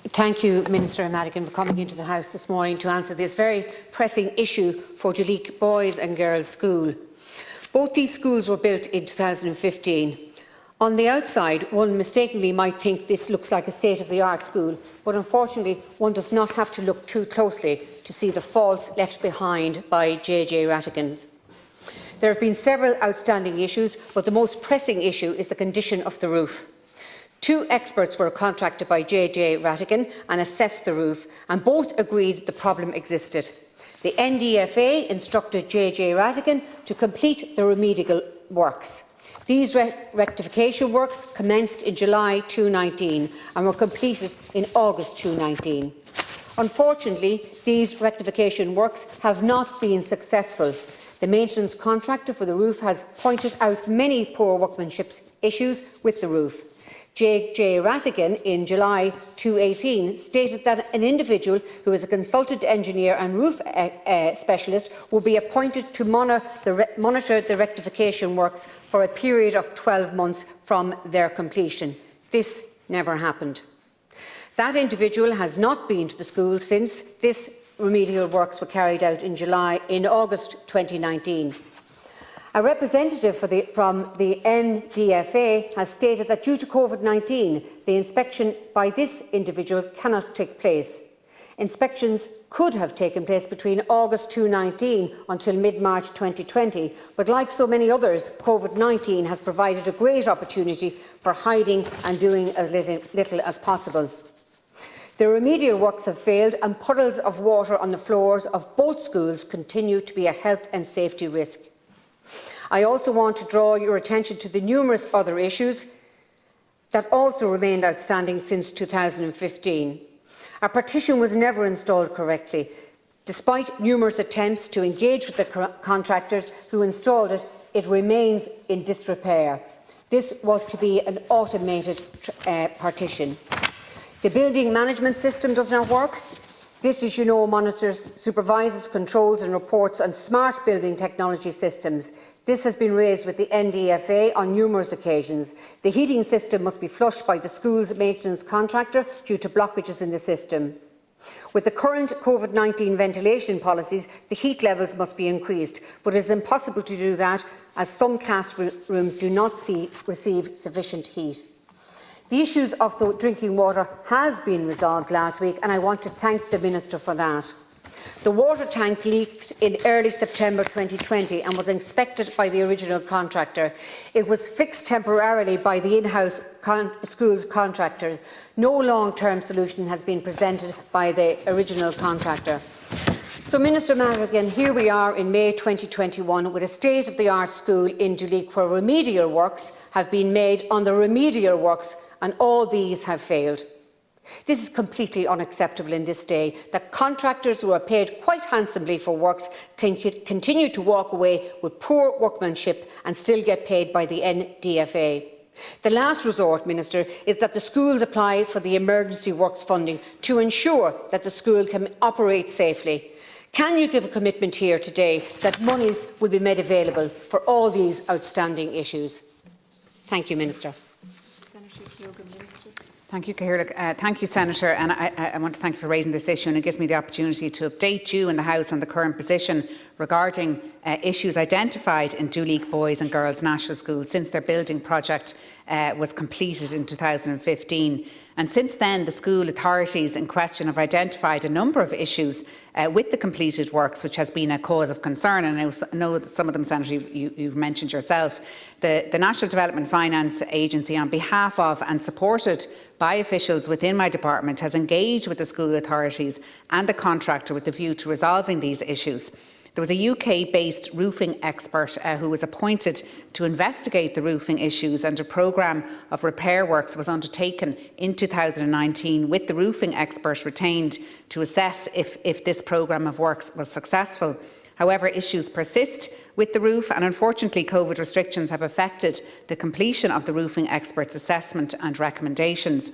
Thank you, Minister Madigan, for coming into the House this morning to answer this very pressing issue for Duleek Boys and Girls School. Both these schools were built in 2015. On the outside, one mistakenly might think this looks like a state-of-the-art school, but unfortunately one does not have to look too closely to see the faults left behind by JJ Rattigans. There have been several outstanding issues, but the most pressing issue is the condition of the roof. 2 experts were contracted by JJ Rattigan and assessed the roof, and both agreed the problem existed. The NDFA instructed JJ Rattigan to complete the remedial works. These rectification works commenced in July 2019 and were completed in August 2019. Unfortunately, these rectification works have not been successful. The maintenance contractor for the roof has pointed out many poor workmanship issues with the roof. JJ Rattigan in July 2018 stated that an individual who is a consultant engineer and roof specialist will be appointed to monitor the rectification works for a period of 12 months from their completion. This never happened. That individual has not been to the school since this remedial works were carried out in August 2019. A representative from the NDFA has stated that due to COVID-19, the inspection by this individual cannot take place. Inspections could have taken place between August 2019 until mid-March 2020, but like so many others, COVID-19 has provided a great opportunity for hiding and doing as little as possible. The remedial works have failed and puddles of water on the floors of both schools continue to be a health and safety risk. I also want to draw your attention to the numerous other issues that also remained outstanding since 2015. A partition was never installed correctly. Despite numerous attempts to engage with the contractors who installed it, it remains in disrepair. This was to be an automated partition. The building management system does not work. This, as you know, monitors, supervises, controls and reports on smart building technology systems. This has been raised with the NDFA on numerous occasions. The heating system must be flushed by the school's maintenance contractor due to blockages in the system. With the current COVID-19 ventilation policies, the heat levels must be increased, but it is impossible to do that as some classrooms do not receive sufficient heat. The issues of the drinking water has been resolved last week, and I want to thank the Minister for that. The water tank leaked in early September 2020 and was inspected by the original contractor. It was fixed temporarily by the in-house school's contractors. No long-term solution has been presented by the original contractor. So, Minister Madigan, here we are in May 2021 with a state-of-the-art school in Duleek where remedial works have been made on the remedial works, and all these have failed. This is completely unacceptable in this day, that contractors who are paid quite handsomely for works can continue to walk away with poor workmanship and still get paid by the NDFA. The last resort, Minister, is that the schools apply for the emergency works funding to ensure that the school can operate safely. Can you give a commitment here today that monies will be made available for all these outstanding issues? Thank you, Minister. Senator Keogan, Minister. Thank you, Cathaoirleach. Thank you, Senator, and I want to thank you for raising this issue, and it gives me the opportunity to update you and the House on the current position regarding issues identified in Duleek Boys and Girls National School since their building project was completed in 2015. And since then, the school authorities in question have identified a number of issues with the completed works, which has been a cause of concern. And I know that some of them, Senator, you've mentioned yourself. The National Development Finance Agency, on behalf of and supported by officials within my department, has engaged with the school authorities and the contractor with the view to resolving these issues. There was a UK-based roofing expert who was appointed to investigate the roofing issues, and a programme of repair works was undertaken in 2019 with the roofing expert retained to assess if this programme of works was successful. However, issues persist with the roof, and unfortunately COVID restrictions have affected the completion of the roofing expert's assessment and recommendations.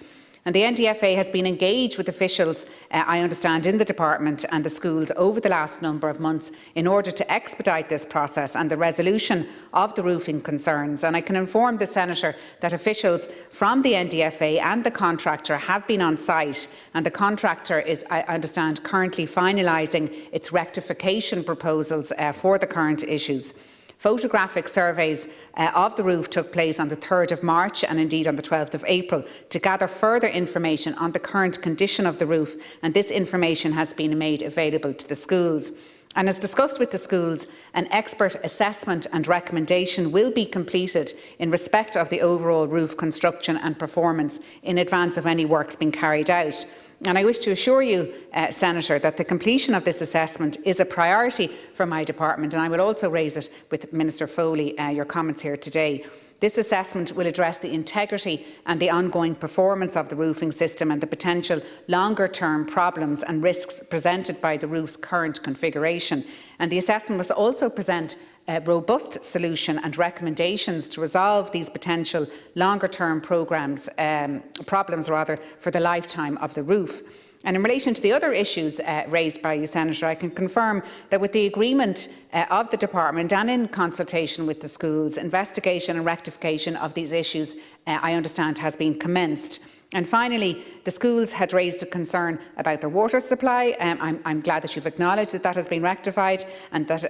And the NDFA has been engaged with officials, I understand, in the department and the schools over the last number of months in order to expedite this process and the resolution of the roofing concerns. And I can inform the Senator that officials from the NDFA and the contractor have been on site, and the contractor is, I understand, currently finalising its rectification proposals for the current issues. Photographic surveys of the roof took place on the 3rd of March and indeed on the 12th of April to gather further information on the current condition of the roof, and this information has been made available to the schools. And as discussed with the schools, an expert assessment and recommendation will be completed in respect of the overall roof construction and performance in advance of any works being carried out. And I wish to assure you, Senator, that the completion of this assessment is a priority for my department, and I will also raise it with Minister Foley, your comments here today. This assessment will address the integrity and the ongoing performance of the roofing system and the potential longer-term problems and risks presented by the roof's current configuration. And the assessment must also present a robust solution and recommendations to resolve these potential longer-term problems for the lifetime of the roof. And in relation to the other issues raised by you, Senator, I can confirm that with the agreement of the Department and in consultation with the schools, investigation and rectification of these issues, I understand, has been commenced. And finally, the schools had raised a concern about their water supply. I'm glad that you've acknowledged that that has been rectified and that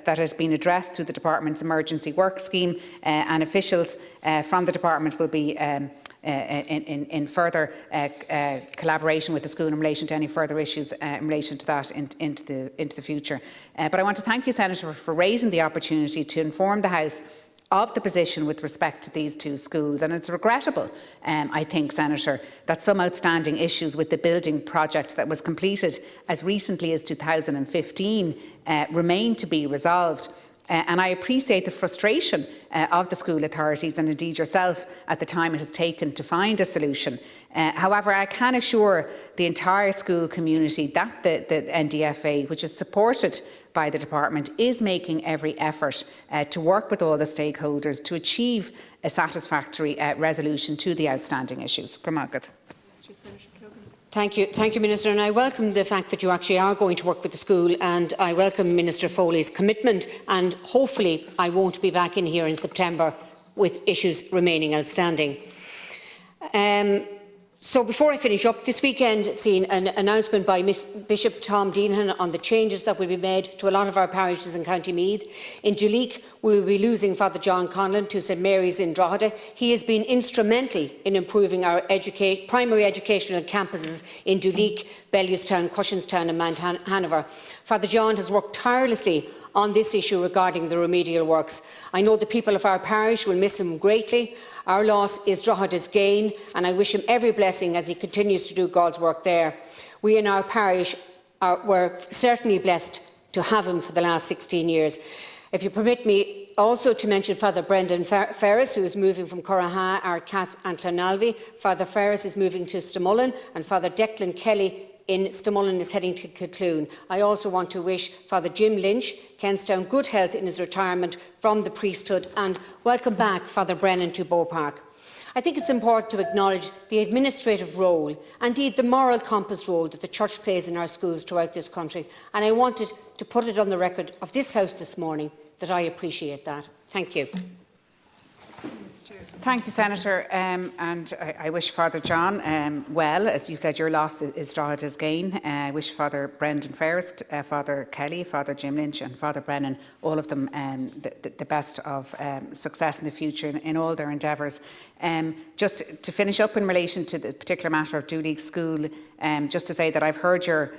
that has been addressed through the Department's emergency work scheme, and officials from the Department will be in further collaboration with the school in relation to any further issues in relation to that into the future. But I want to thank you, Senator, for raising the opportunity to inform the House of the position with respect to these two schools. And it's regrettable, I think, Senator, that some outstanding issues with the building project that was completed as recently as 2015 remain to be resolved. And I appreciate the frustration of the school authorities and indeed yourself at the time it has taken to find a solution. However, I can assure the entire school community that the NDFA, which is supported by the Department, is making every effort to work with all the stakeholders to achieve a satisfactory resolution to the outstanding issues. Thank you, Minister, and I welcome the fact that you actually are going to work with the school, and I welcome Minister Foley's commitment, and hopefully I won't be back in here in September with issues remaining outstanding. So before I finish up, this weekend seen an announcement by Bishop Tom Deanhan on the changes that will be made to a lot of our parishes in County Meath. In Duleek, we will be losing Father John Conlon to St Mary's in Drogheda. He has been instrumental in improving our primary educational campuses in Duleek, Bellewstown, Cushinstown and Mount Hanover. Father John has worked tirelessly on this issue regarding the remedial works. I know the people of our parish will miss him greatly. Our loss is Drogheda's gain, and I wish him every blessing as he continues to do God's work there. We in our parish were certainly blessed to have him for the last 16 years. If you permit me also to mention Father Brendan Ferris, who is moving from Curraha, Ardcath and Clonalvy. Father Ferris is moving to Stamullen, and Father Declan Kelly in Stamullen is heading to Catloon. I also want to wish Father Jim Lynch, Kenstown, good health in his retirement from the priesthood, and welcome back Father Brennan to Bow Park. I think it's important to acknowledge the administrative role, indeed the moral compass role that the Church plays in our schools throughout this country, and I wanted to put it on the record of this House this morning that I appreciate that. Thank you. Thank you, Senator, and I wish Father John well. As you said, your loss is Drogheda's gain. I wish Father Brendan Ferris, Father Kelly, Father Jim Lynch and Father Brennan, all of them the best of success in the future in all their endeavours. Just to finish up in relation to the particular matter of Duleek School, just to say that I've heard your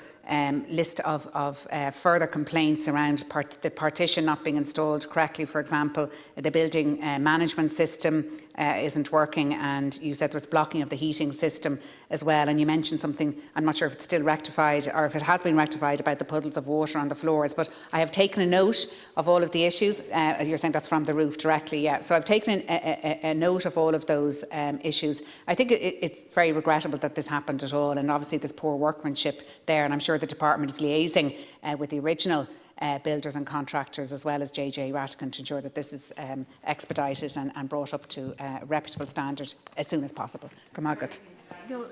list of further complaints around the partition not being installed correctly. For example, the building management system isn't working, and you said there was blocking of the heating system as well, and you mentioned something, I'm not sure if it's still rectified or if it has been rectified, about the puddles of water on the floors, but I have taken a note of all of the issues. You're saying that's from the roof directly, yeah. So I've taken a note of all of those issues. I think it's very regrettable that this happened at all, and obviously there's poor workmanship there, and I'm sure the department is liaising with the original builders and contractors as well as JJ Rattigan to ensure that this is expedited and brought up to a reputable standard as soon as possible. Come on, good. No,